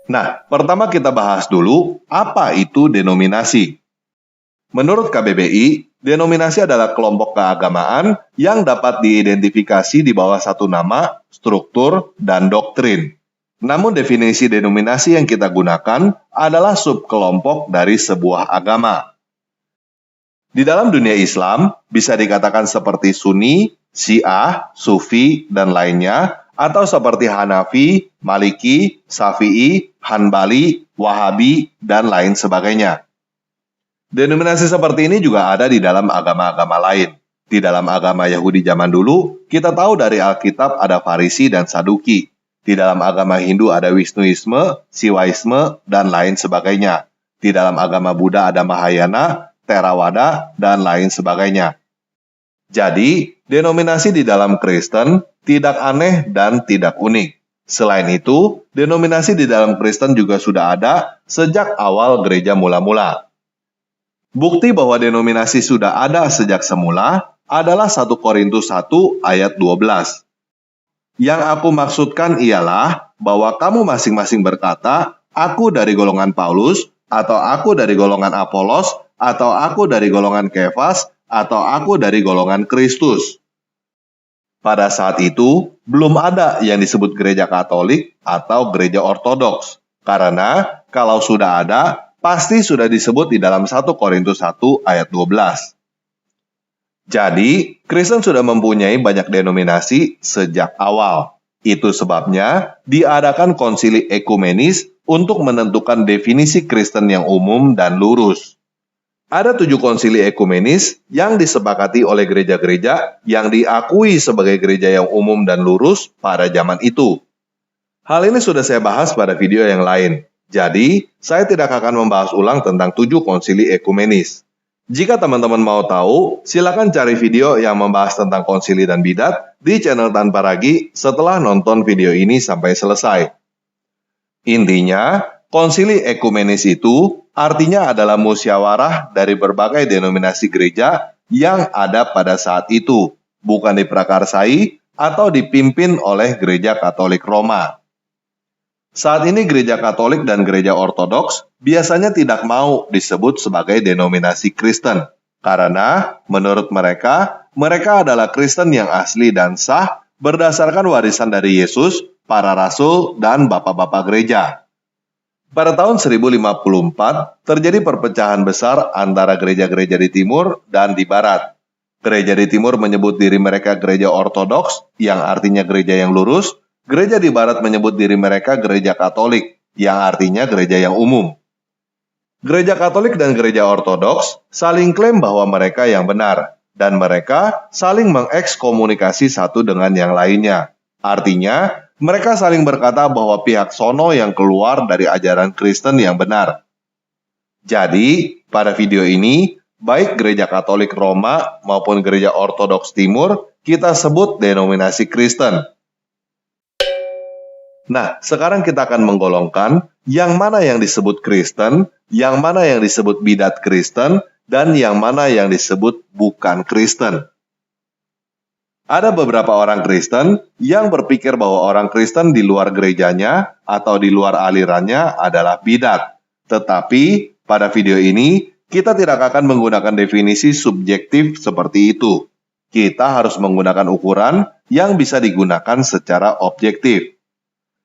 Nah, pertama kita bahas dulu apa itu denominasi. Menurut KBBI, denominasi adalah kelompok keagamaan yang dapat diidentifikasi di bawah satu nama, struktur, dan doktrin. Namun definisi denominasi yang kita gunakan adalah subkelompok dari sebuah agama. Di dalam dunia Islam, bisa dikatakan seperti Sunni, Syiah, Sufi, dan lainnya, atau seperti Hanafi, Maliki, Syafi'i, Hanbali, Wahabi, dan lain sebagainya. Denominasi seperti ini juga ada di dalam agama-agama lain. Di dalam agama Yahudi zaman dulu, kita tahu dari Alkitab ada Farisi dan Saduki. Di dalam agama Hindu ada Wisnuisme, Siwaisme, dan lain sebagainya. Di dalam agama Buddha ada Mahayana, Theravada, dan lain sebagainya. Jadi, denominasi di dalam Kristen tidak aneh dan tidak unik. Selain itu, denominasi di dalam Kristen juga sudah ada sejak awal gereja mula-mula. Bukti bahwa denominasi sudah ada sejak semula adalah 1 Korintus 1 ayat 12. Yang aku maksudkan ialah bahwa kamu masing-masing berkata, aku dari golongan Paulus, atau aku dari golongan Apolos, atau aku dari golongan Kefas, atau aku dari golongan Kristus. Pada saat itu, belum ada yang disebut gereja Katolik atau gereja Ortodoks. Karena kalau sudah ada, pasti sudah disebut di dalam 1 Korintus 1 ayat 12. Jadi, Kristen sudah mempunyai banyak denominasi sejak awal. Itu sebabnya diadakan konsili ekumenis untuk menentukan definisi Kristen yang umum dan lurus. Ada 7 konsili ekumenis yang disepakati oleh gereja-gereja yang diakui sebagai gereja yang umum dan lurus pada zaman itu. Hal ini sudah saya bahas pada video yang lain. Jadi, saya tidak akan membahas ulang tentang 7 konsili ekumenis. Jika teman-teman mau tahu, silakan cari video yang membahas tentang konsili dan bidat di channel Tanpa Ragi setelah nonton video ini sampai selesai. Intinya, konsili ekumenis itu artinya adalah musyawarah dari berbagai denominasi gereja yang ada pada saat itu, bukan diprakarsai atau dipimpin oleh gereja Katolik Roma. Saat ini gereja Katolik dan gereja Ortodoks biasanya tidak mau disebut sebagai denominasi Kristen, karena menurut mereka adalah Kristen yang asli dan sah berdasarkan warisan dari Yesus, para rasul, dan bapak-bapak gereja. Pada tahun 1054, terjadi perpecahan besar antara gereja-gereja di timur dan di barat. Gereja di timur menyebut diri mereka gereja Ortodoks, yang artinya gereja yang lurus. Gereja di barat menyebut diri mereka gereja Katolik, yang artinya gereja yang umum. Gereja Katolik dan gereja Ortodoks saling klaim bahwa mereka yang benar, dan mereka saling mengekskomunikasi satu dengan yang lainnya. Artinya, mereka saling berkata bahwa pihak sono yang keluar dari ajaran Kristen yang benar. Jadi, pada video ini, baik gereja Katolik Roma maupun gereja Ortodoks Timur, kita sebut denominasi Kristen. Nah, sekarang kita akan menggolongkan yang mana yang disebut Kristen, yang mana yang disebut bidat Kristen, dan yang mana yang disebut bukan Kristen. Ada beberapa orang Kristen yang berpikir bahwa orang Kristen di luar gerejanya atau di luar alirannya adalah bidat. Tetapi, pada video ini, kita tidak akan menggunakan definisi subjektif seperti itu. Kita harus menggunakan ukuran yang bisa digunakan secara objektif.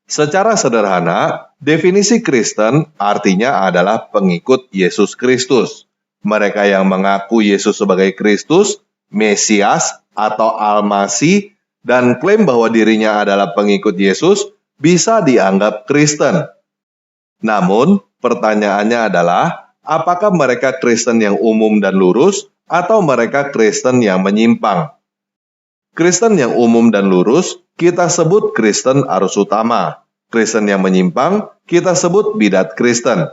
Secara sederhana, definisi Kristen artinya adalah pengikut Yesus Kristus. Mereka yang mengaku Yesus sebagai Kristus, Mesias, atau Al-Masih, dan klaim bahwa dirinya adalah pengikut Yesus, bisa dianggap Kristen. Namun, pertanyaannya adalah, apakah mereka Kristen yang umum dan lurus, atau mereka Kristen yang menyimpang? Kristen yang umum dan lurus, kita sebut Kristen arus utama. Kristen yang menyimpang, kita sebut bidat Kristen.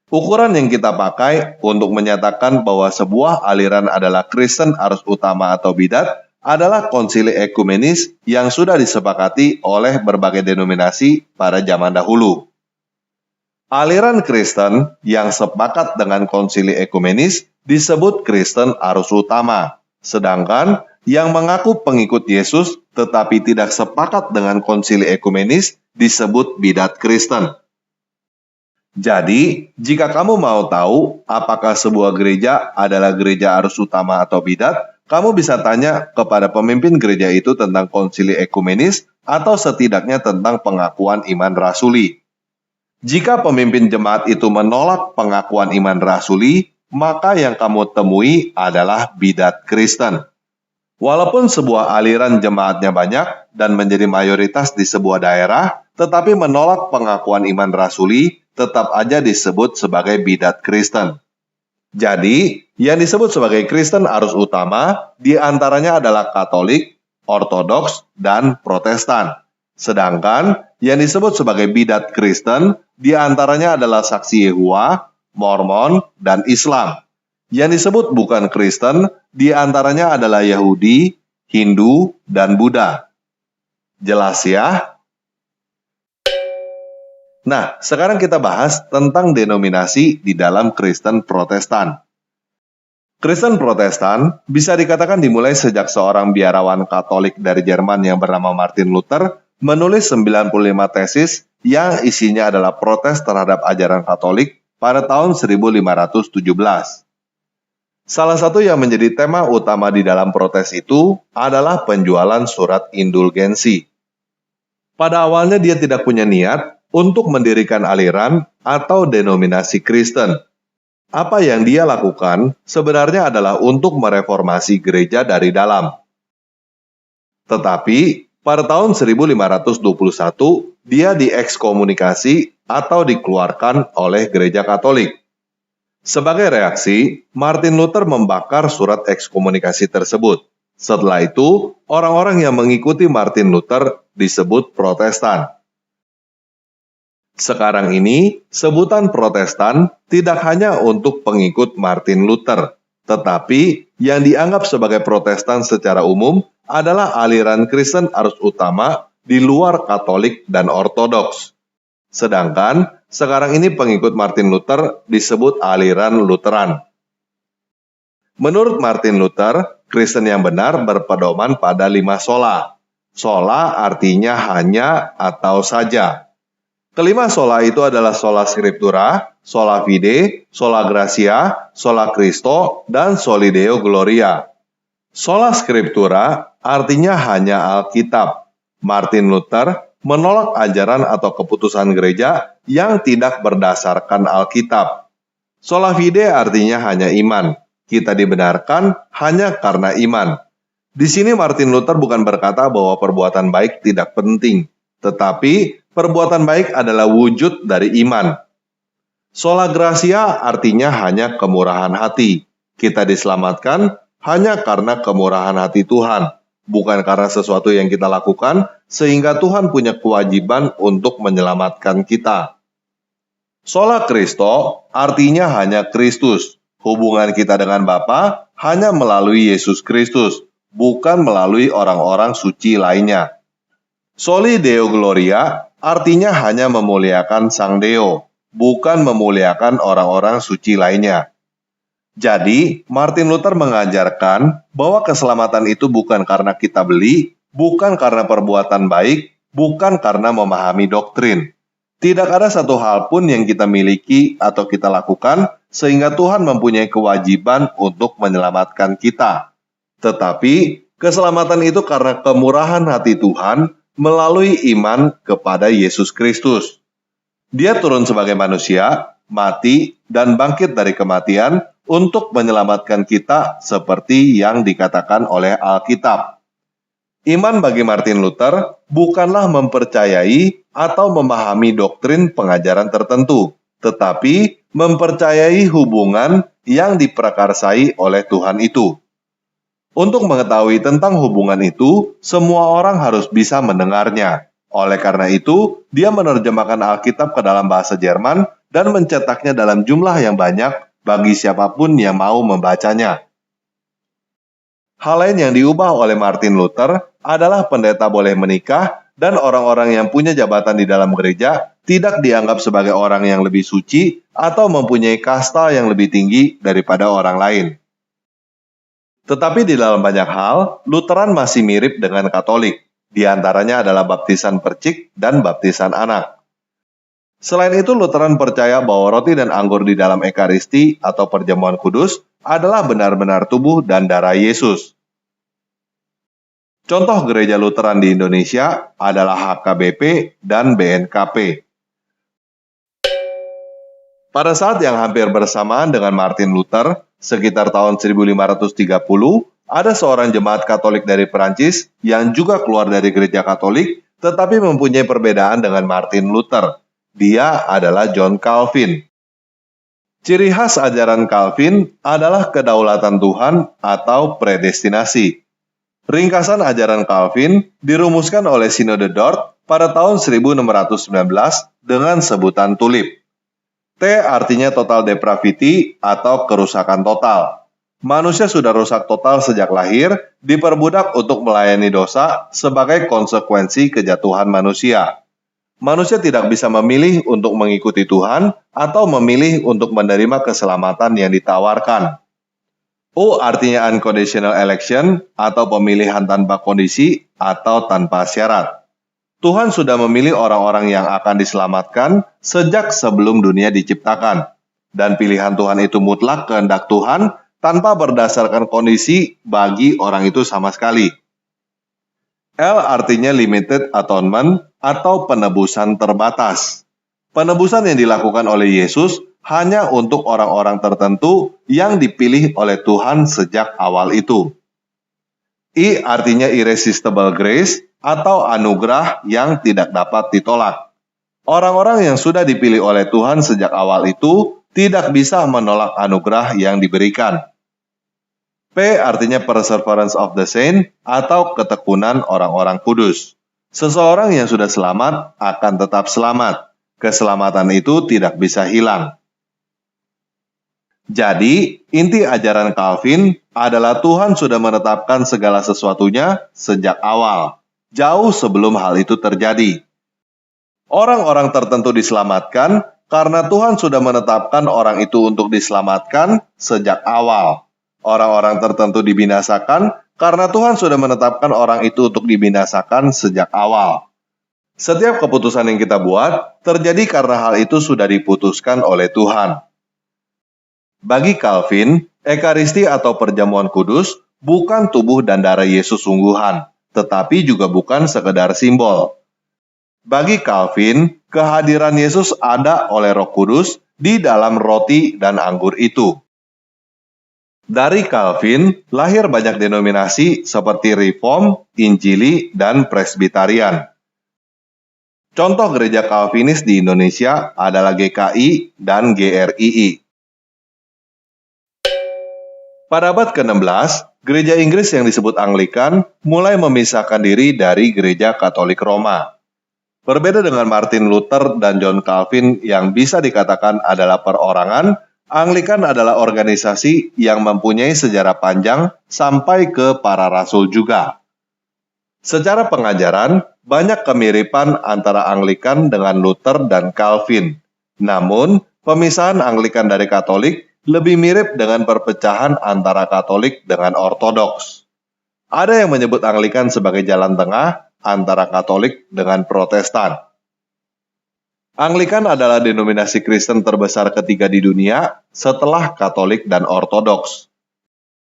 Ukuran yang kita pakai untuk menyatakan bahwa sebuah aliran adalah Kristen arus utama atau bidat adalah konsili ekumenis yang sudah disepakati oleh berbagai denominasi pada zaman dahulu. Aliran Kristen yang sepakat dengan konsili ekumenis disebut Kristen arus utama, sedangkan yang mengaku pengikut Yesus tetapi tidak sepakat dengan konsili ekumenis disebut bidat Kristen. Jadi, jika kamu mau tahu apakah sebuah gereja adalah gereja arus utama atau bidat, kamu bisa tanya kepada pemimpin gereja itu tentang konsili ekumenis atau setidaknya tentang pengakuan iman rasuli. Jika pemimpin jemaat itu menolak pengakuan iman rasuli, maka yang kamu temui adalah bidat Kristen. Walaupun sebuah aliran jemaatnya banyak dan menjadi mayoritas di sebuah daerah, tetapi menolak pengakuan iman rasuli tetap aja disebut sebagai bidat Kristen. Jadi, yang disebut sebagai Kristen arus utama diantaranya adalah Katolik, Ortodoks, dan Protestan. Sedangkan yang disebut sebagai bidat Kristen diantaranya adalah Saksi Yehova, Mormon, dan Islam. Yang disebut bukan Kristen diantaranya adalah Yahudi, Hindu, dan Buddha. Jelas ya? Nah, sekarang kita bahas tentang denominasi di dalam Kristen Protestan. Kristen Protestan bisa dikatakan dimulai sejak seorang biarawan Katolik dari Jerman yang bernama Martin Luther menulis 95 tesis yang isinya adalah protes terhadap ajaran Katolik pada tahun 1517. Salah satu yang menjadi tema utama di dalam protes itu adalah penjualan surat indulgensi. Pada awalnya dia tidak punya niat untuk mendirikan aliran atau denominasi Kristen. Apa yang dia lakukan sebenarnya adalah untuk mereformasi gereja dari dalam. Tetapi pada tahun 1521 dia diekskomunikasi atau dikeluarkan oleh gereja Katolik. Sebagai reaksi, Martin Luther membakar surat ekskomunikasi tersebut. Setelah itu, orang-orang yang mengikuti Martin Luther disebut Protestan. Sekarang ini, sebutan Protestan tidak hanya untuk pengikut Martin Luther, tetapi yang dianggap sebagai Protestan secara umum adalah aliran Kristen arus utama di luar Katolik dan Ortodoks. Sedangkan, sekarang ini pengikut Martin Luther disebut aliran Lutheran. Menurut Martin Luther, Kristen yang benar berpedoman pada 5 sola. Sola artinya hanya atau saja. Kelima sola itu adalah sola scriptura, sola fide, sola gratia, sola Christo, dan soli Deo gloria. Sola scriptura artinya hanya Alkitab. Martin Luther menolak ajaran atau keputusan gereja yang tidak berdasarkan Alkitab. Sola fide artinya hanya iman. Kita dibenarkan hanya karena iman. Di sini Martin Luther bukan berkata bahwa perbuatan baik tidak penting, tetapi perbuatan baik adalah wujud dari iman. Sola gratia artinya hanya kemurahan hati. Kita diselamatkan hanya karena kemurahan hati Tuhan, bukan karena sesuatu yang kita lakukan, sehingga Tuhan punya kewajiban untuk menyelamatkan kita. Sola Christo artinya hanya Kristus. Hubungan kita dengan Bapa hanya melalui Yesus Kristus, bukan melalui orang-orang suci lainnya. Soli Deo gloria artinya hanya memuliakan Sang Deo, bukan memuliakan orang-orang suci lainnya. Jadi, Martin Luther mengajarkan bahwa keselamatan itu bukan karena kita beli, bukan karena perbuatan baik, bukan karena memahami doktrin. Tidak ada satu hal pun yang kita miliki atau kita lakukan sehingga Tuhan mempunyai kewajiban untuk menyelamatkan kita. Tetapi, keselamatan itu karena kemurahan hati Tuhan melalui iman kepada Yesus Kristus. Dia turun sebagai manusia, mati, dan bangkit dari kematian untuk menyelamatkan kita seperti yang dikatakan oleh Alkitab. Iman bagi Martin Luther bukanlah mempercayai atau memahami doktrin pengajaran tertentu, tetapi mempercayai hubungan yang diprakarsai oleh Tuhan itu. Untuk mengetahui tentang hubungan itu, semua orang harus bisa mendengarnya. Oleh karena itu, dia menerjemahkan Alkitab ke dalam bahasa Jerman dan mencetaknya dalam jumlah yang banyak bagi siapapun yang mau membacanya. Hal lain yang diubah oleh Martin Luther adalah pendeta boleh menikah dan orang-orang yang punya jabatan di dalam gereja tidak dianggap sebagai orang yang lebih suci atau mempunyai kasta yang lebih tinggi daripada orang lain. Tetapi di dalam banyak hal, Lutheran masih mirip dengan Katolik. Di antaranya adalah baptisan percik dan baptisan anak. Selain itu, Lutheran percaya bahwa roti dan anggur di dalam Ekaristi atau perjamuan kudus adalah benar-benar tubuh dan darah Yesus. Contoh gereja Lutheran di Indonesia adalah HKBP dan BNKP. Pada saat yang hampir bersamaan dengan Martin Luther, sekitar tahun 1530, ada seorang jemaat Katolik dari Perancis yang juga keluar dari gereja Katolik, tetapi mempunyai perbedaan dengan Martin Luther. Dia adalah John Calvin. Ciri khas ajaran Calvin adalah kedaulatan Tuhan atau predestinasi. Ringkasan ajaran Calvin dirumuskan oleh Sinode Dort pada tahun 1619 dengan sebutan tulip. T artinya total depravity atau kerusakan total. Manusia sudah rusak total sejak lahir, diperbudak untuk melayani dosa sebagai konsekuensi kejatuhan manusia. Manusia tidak bisa memilih untuk mengikuti Tuhan atau memilih untuk menerima keselamatan yang ditawarkan. U artinya unconditional election atau pemilihan tanpa kondisi atau tanpa syarat. Tuhan sudah memilih orang-orang yang akan diselamatkan sejak sebelum dunia diciptakan. Dan pilihan Tuhan itu mutlak kehendak Tuhan tanpa berdasarkan kondisi bagi orang itu sama sekali. L artinya limited atonement atau penebusan terbatas. Penebusan yang dilakukan oleh Yesus hanya untuk orang-orang tertentu yang dipilih oleh Tuhan sejak awal itu. I artinya irresistible grace atau anugerah yang tidak dapat ditolak. Orang-orang yang sudah dipilih oleh Tuhan sejak awal itu tidak bisa menolak anugerah yang diberikan. P artinya perseverance of the saint atau ketekunan orang-orang kudus. Seseorang yang sudah selamat akan tetap selamat. Keselamatan itu tidak bisa hilang. Jadi, inti ajaran Calvin adalah Tuhan sudah menetapkan segala sesuatunya sejak awal, jauh sebelum hal itu terjadi. Orang-orang tertentu diselamatkan karena Tuhan sudah menetapkan orang itu untuk diselamatkan sejak awal. Orang-orang tertentu dibinasakan karena Tuhan sudah menetapkan orang itu untuk dibinasakan sejak awal. Setiap keputusan yang kita buat terjadi karena hal itu sudah diputuskan oleh Tuhan. Bagi Calvin, Ekaristi atau perjamuan kudus bukan tubuh dan darah Yesus sungguhan, tetapi juga bukan sekedar simbol. Bagi Calvin, kehadiran Yesus ada oleh Roh Kudus di dalam roti dan anggur itu. Dari Calvin, lahir banyak denominasi seperti Reform, Injili, dan Presbyterian. Contoh gereja Calvinis di Indonesia adalah GKI dan GRII. Pada abad ke-16, gereja Inggris yang disebut Anglikan mulai memisahkan diri dari gereja Katolik Roma. Berbeda dengan Martin Luther dan John Calvin yang bisa dikatakan adalah perorangan, Anglikan adalah organisasi yang mempunyai sejarah panjang sampai ke para rasul juga. Secara pengajaran, banyak kemiripan antara Anglikan dengan Luther dan Calvin. Namun, pemisahan Anglikan dari Katolik lebih mirip dengan perpecahan antara Katolik dengan Ortodoks. Ada yang menyebut Anglikan sebagai jalan tengah antara Katolik dengan Protestan. Anglikan adalah denominasi Kristen terbesar ketiga di dunia setelah Katolik dan Ortodoks.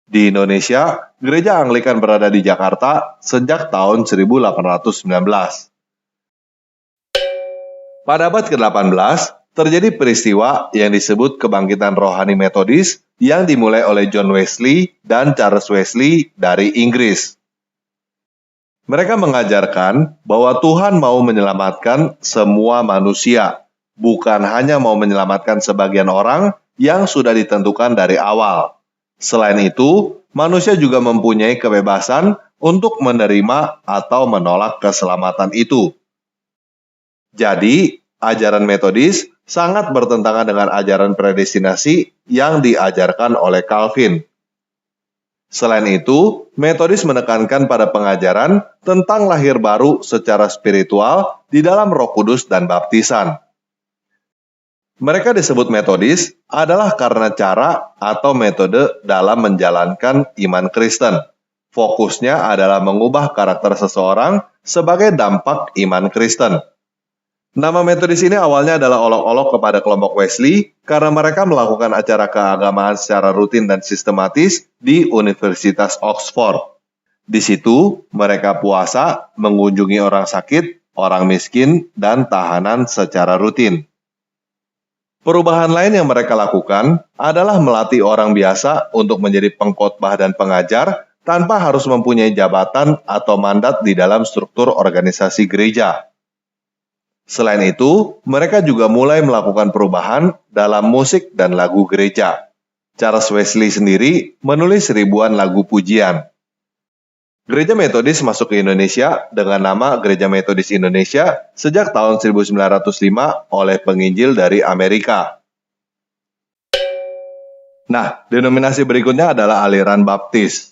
Di Indonesia, gereja Anglikan berada di Jakarta sejak tahun 1819. Pada abad ke-18, terjadi peristiwa yang disebut kebangkitan rohani Metodis yang dimulai oleh John Wesley dan Charles Wesley dari Inggris. Mereka mengajarkan bahwa Tuhan mau menyelamatkan semua manusia, bukan hanya mau menyelamatkan sebagian orang yang sudah ditentukan dari awal. Selain itu, manusia juga mempunyai kebebasan untuk menerima atau menolak keselamatan itu. Jadi, ajaran Metodis sangat bertentangan dengan ajaran predestinasi yang diajarkan oleh Calvin. Selain itu, Metodis menekankan pada pengajaran tentang lahir baru secara spiritual di dalam Roh Kudus dan baptisan. Mereka disebut Metodis adalah karena cara atau metode dalam menjalankan iman Kristen. Fokusnya adalah mengubah karakter seseorang sebagai dampak iman Kristen. Nama Metodis ini awalnya adalah olok-olok kepada kelompok Wesley karena mereka melakukan acara keagamaan secara rutin dan sistematis di Universitas Oxford. Di situ, mereka puasa, mengunjungi orang sakit, orang miskin, dan tahanan secara rutin. Perubahan lain yang mereka lakukan adalah melatih orang biasa untuk menjadi pengkhotbah dan pengajar tanpa harus mempunyai jabatan atau mandat di dalam struktur organisasi gereja. Selain itu, mereka juga mulai melakukan perubahan dalam musik dan lagu gereja. Charles Wesley sendiri menulis ribuan lagu pujian. Gereja Metodis masuk ke Indonesia dengan nama Gereja Metodis Indonesia sejak tahun 1905 oleh penginjil dari Amerika. Nah, denominasi berikutnya adalah aliran Baptis.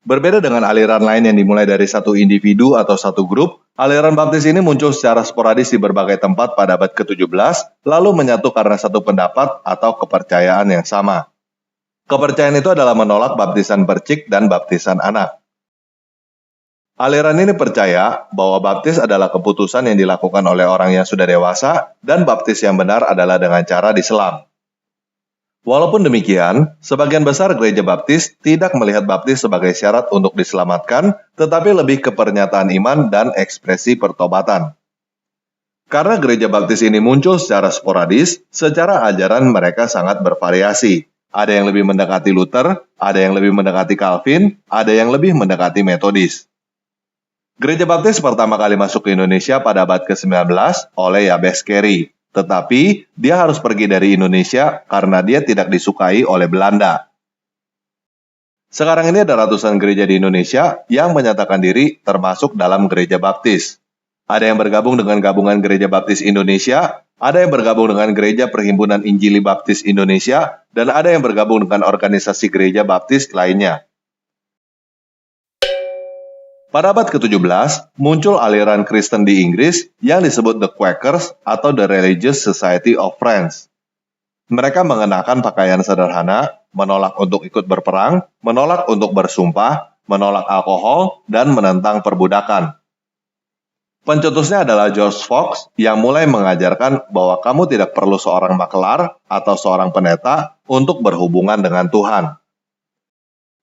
Berbeda dengan aliran lain yang dimulai dari satu individu atau satu grup, aliran Baptis ini muncul secara sporadis di berbagai tempat pada abad ke-17, lalu menyatu karena satu pendapat atau kepercayaan yang sama. Kepercayaan itu adalah menolak baptisan percik dan baptisan anak. Aliran ini percaya bahwa baptis adalah keputusan yang dilakukan oleh orang yang sudah dewasa dan baptis yang benar adalah dengan cara diselam. Walaupun demikian, sebagian besar gereja baptis tidak melihat baptis sebagai syarat untuk diselamatkan, tetapi lebih ke pernyataan iman dan ekspresi pertobatan. Karena gereja baptis ini muncul secara sporadis, secara ajaran mereka sangat bervariasi. Ada yang lebih mendekati Luther, ada yang lebih mendekati Calvin, ada yang lebih mendekati Metodis. Gereja baptis pertama kali masuk ke Indonesia pada abad ke-19 oleh Jabez Carey. Tetapi, dia harus pergi dari Indonesia karena dia tidak disukai oleh Belanda. Sekarang ini ada ratusan gereja di Indonesia yang menyatakan diri termasuk dalam gereja baptis. Ada yang bergabung dengan Gabungan Gereja Baptis Indonesia, ada yang bergabung dengan Gereja Perhimpunan Injili Baptis Indonesia, dan ada yang bergabung dengan organisasi gereja baptis lainnya. Pada abad ke-17, muncul aliran Kristen di Inggris yang disebut The Quakers atau The Religious Society of Friends. Mereka mengenakan pakaian sederhana, menolak untuk ikut berperang, menolak untuk bersumpah, menolak alkohol, dan menentang perbudakan. Pencetusnya adalah George Fox yang mulai mengajarkan bahwa kamu tidak perlu seorang makelar atau seorang pendeta untuk berhubungan dengan Tuhan.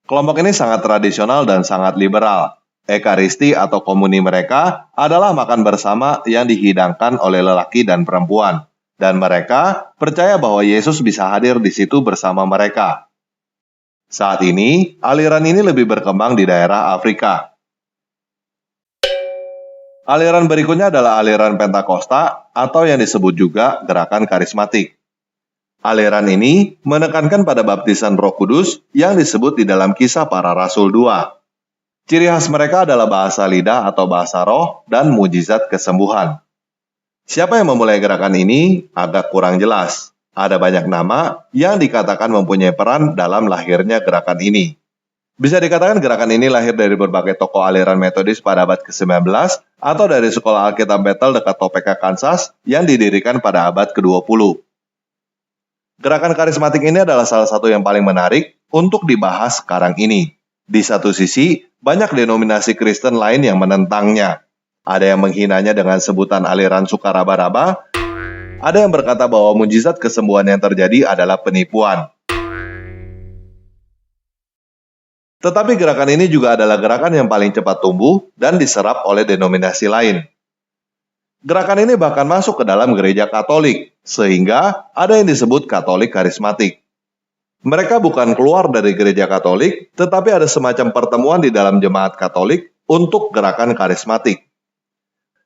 Kelompok ini sangat tradisional dan sangat liberal. Ekaristi atau komuni mereka adalah makan bersama yang dihidangkan oleh lelaki dan perempuan, dan mereka percaya bahwa Yesus bisa hadir di situ bersama mereka. Saat ini, aliran ini lebih berkembang di daerah Afrika. Aliran berikutnya adalah aliran Pentakosta atau yang disebut juga gerakan karismatik. Aliran ini menekankan pada baptisan Roh Kudus yang disebut di dalam Kisah Para Rasul 2. Ciri khas mereka adalah bahasa lidah atau bahasa roh dan mujizat kesembuhan. Siapa yang memulai gerakan ini agak kurang jelas. Ada banyak nama yang dikatakan mempunyai peran dalam lahirnya gerakan ini. Bisa dikatakan gerakan ini lahir dari berbagai tokoh aliran Metodis pada abad ke-19 atau dari sekolah Alkitab Bethel dekat Topeka, Kansas yang didirikan pada abad ke-20. Gerakan karismatik ini adalah salah satu yang paling menarik untuk dibahas sekarang ini. Di satu sisi, banyak denominasi Kristen lain yang menentangnya. Ada yang menghinanya dengan sebutan aliran suka raba-raba, ada yang berkata bahwa mujizat kesembuhan yang terjadi adalah penipuan. Tetapi gerakan ini juga adalah gerakan yang paling cepat tumbuh dan diserap oleh denominasi lain. Gerakan ini bahkan masuk ke dalam gereja Katolik, sehingga ada yang disebut Katolik karismatik. Mereka bukan keluar dari gereja Katolik, tetapi ada semacam pertemuan di dalam jemaat Katolik untuk gerakan karismatik.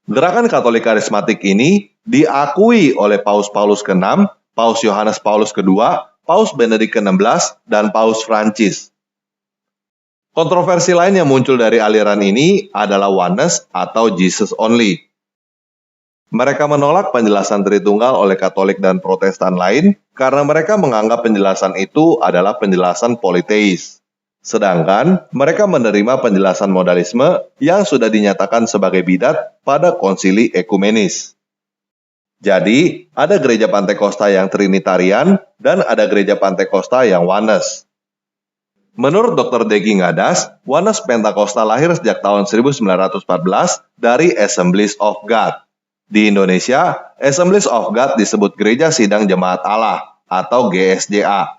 Gerakan Katolik karismatik ini diakui oleh Paus Paulus ke-6, Paus Yohanes Paulus ke-2, Paus Benedict ke-16, dan Paus Prancis. Kontroversi lain yang muncul dari aliran ini adalah oneness atau Jesus only. Mereka menolak penjelasan Tritunggal oleh Katolik dan Protestan lain karena mereka menganggap penjelasan itu adalah penjelasan politeis. Sedangkan mereka menerima penjelasan modalisme yang sudah dinyatakan sebagai bidat pada konsili ekumenis. Jadi, ada gereja Pantekosta yang Trinitarian dan ada gereja Pantekosta yang oneness. Menurut Dr. Degi Ngadas, oneness Pentakosta lahir sejak tahun 1914 dari Assemblies of God. Di Indonesia, Assemblies of God disebut Gereja Sidang Jemaat Allah atau GSJA.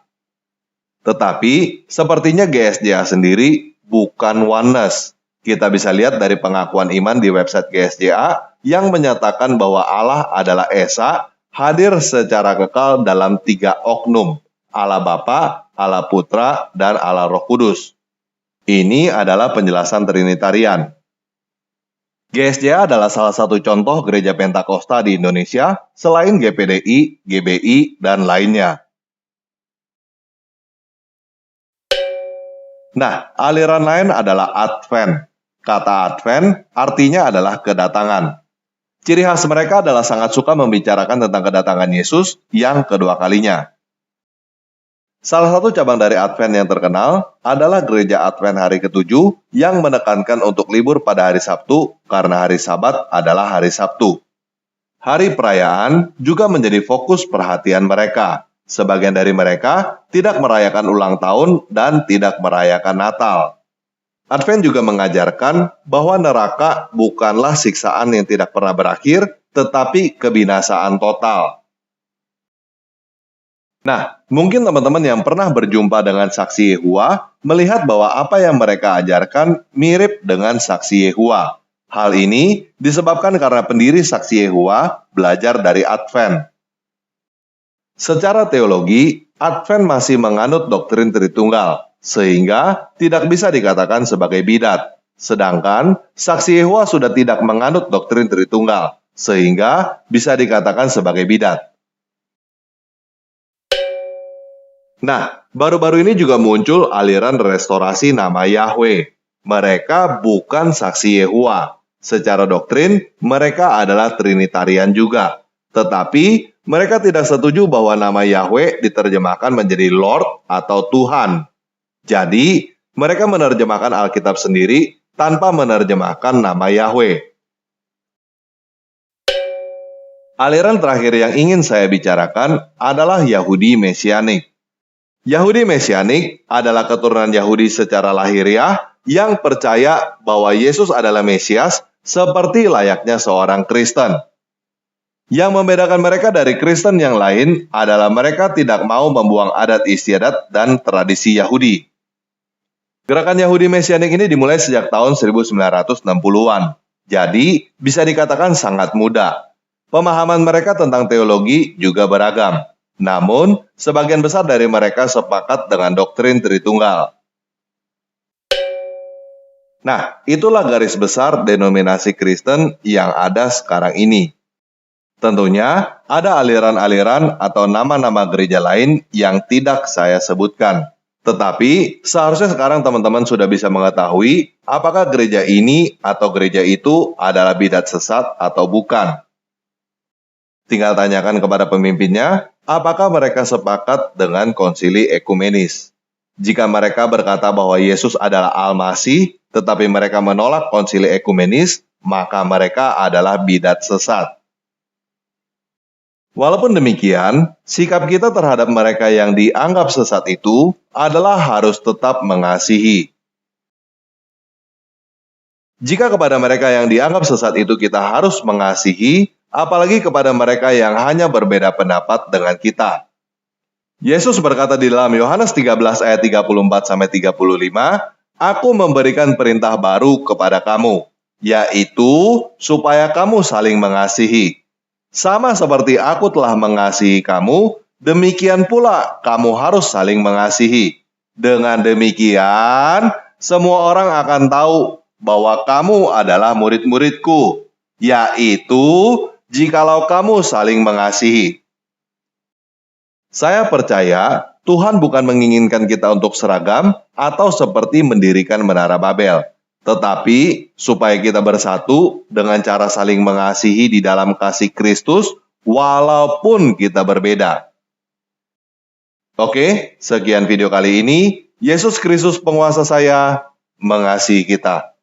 Tetapi, sepertinya GSJA sendiri bukan oneness. Kita bisa lihat dari pengakuan iman di website GSJA yang menyatakan bahwa Allah adalah Esa, hadir secara kekal dalam 3 oknum, Allah Bapa, Allah Putra, dan Allah Roh Kudus. Ini adalah penjelasan Trinitarian. GSJA adalah salah satu contoh gereja Pentakosta di Indonesia selain GPDI, GBI, dan lainnya. Nah, aliran lain adalah Advent. Kata Advent artinya adalah kedatangan. Ciri khas mereka adalah sangat suka membicarakan tentang kedatangan Yesus yang kedua kalinya. Salah satu cabang dari Advent yang terkenal adalah Gereja Advent hari ke-7 yang menekankan untuk libur pada hari Sabtu karena hari Sabat adalah hari Sabtu. Hari perayaan juga menjadi fokus perhatian mereka. Sebagian dari mereka tidak merayakan ulang tahun dan tidak merayakan Natal. Advent juga mengajarkan bahwa neraka bukanlah siksaan yang tidak pernah berakhir, tetapi kebinasaan total. Nah, mungkin teman-teman yang pernah berjumpa dengan saksi Yehua melihat bahwa apa yang mereka ajarkan mirip dengan saksi Yehua. Hal ini disebabkan karena pendiri saksi Yehua belajar dari Advent. Secara teologi, Advent masih menganut doktrin Tritunggal, sehingga tidak bisa dikatakan sebagai bidat. Sedangkan, saksi Yehua sudah tidak menganut doktrin Tritunggal, sehingga bisa dikatakan sebagai bidat. Nah, baru-baru ini juga muncul aliran restorasi nama Yahweh. Mereka bukan saksi Yehua. Secara doktrin, mereka adalah Trinitarian juga. Tetapi, mereka tidak setuju bahwa nama Yahweh diterjemahkan menjadi Lord atau Tuhan. Jadi, mereka menerjemahkan Alkitab sendiri tanpa menerjemahkan nama Yahweh. Aliran terakhir yang ingin saya bicarakan adalah Yahudi Mesianik. Yahudi Mesianik adalah keturunan Yahudi secara lahiriah yang percaya bahwa Yesus adalah Mesias seperti layaknya seorang Kristen. Yang membedakan mereka dari Kristen yang lain adalah mereka tidak mau membuang adat istiadat dan tradisi Yahudi. Gerakan Yahudi Mesianik ini dimulai sejak tahun 1960-an. Jadi, bisa dikatakan sangat muda. Pemahaman mereka tentang teologi juga beragam. Namun, sebagian besar dari mereka sepakat dengan doktrin Tritunggal. Nah, itulah garis besar denominasi Kristen yang ada sekarang ini. Tentunya, ada aliran-aliran atau nama-nama gereja lain yang tidak saya sebutkan. Tetapi, seharusnya sekarang teman-teman sudah bisa mengetahui apakah gereja ini atau gereja itu adalah bidat sesat atau bukan. Tinggal tanyakan kepada pemimpinnya, apakah mereka sepakat dengan konsili ekumenis. Jika mereka berkata bahwa Yesus adalah Al-Masih, tetapi mereka menolak konsili ekumenis, maka mereka adalah bidat sesat. Walaupun demikian, sikap kita terhadap mereka yang dianggap sesat itu adalah harus tetap mengasihi. Jika kepada mereka yang dianggap sesat itu kita harus mengasihi, apalagi kepada mereka yang hanya berbeda pendapat dengan kita. Yesus berkata di dalam Yohanes 13 ayat 34-35, "Aku memberikan perintah baru kepada kamu, yaitu supaya kamu saling mengasihi. Sama seperti aku telah mengasihi kamu, demikian pula kamu harus saling mengasihi. Dengan demikian, semua orang akan tahu bahwa kamu adalah murid-muridku, yaitu jikalau kamu saling mengasihi." Saya percaya Tuhan bukan menginginkan kita untuk seragam atau seperti mendirikan Menara Babel, tetapi supaya kita bersatu dengan cara saling mengasihi di dalam kasih Kristus walaupun kita berbeda. Oke, sekian video kali ini. Yesus Kristus penguasa saya mengasihi kita.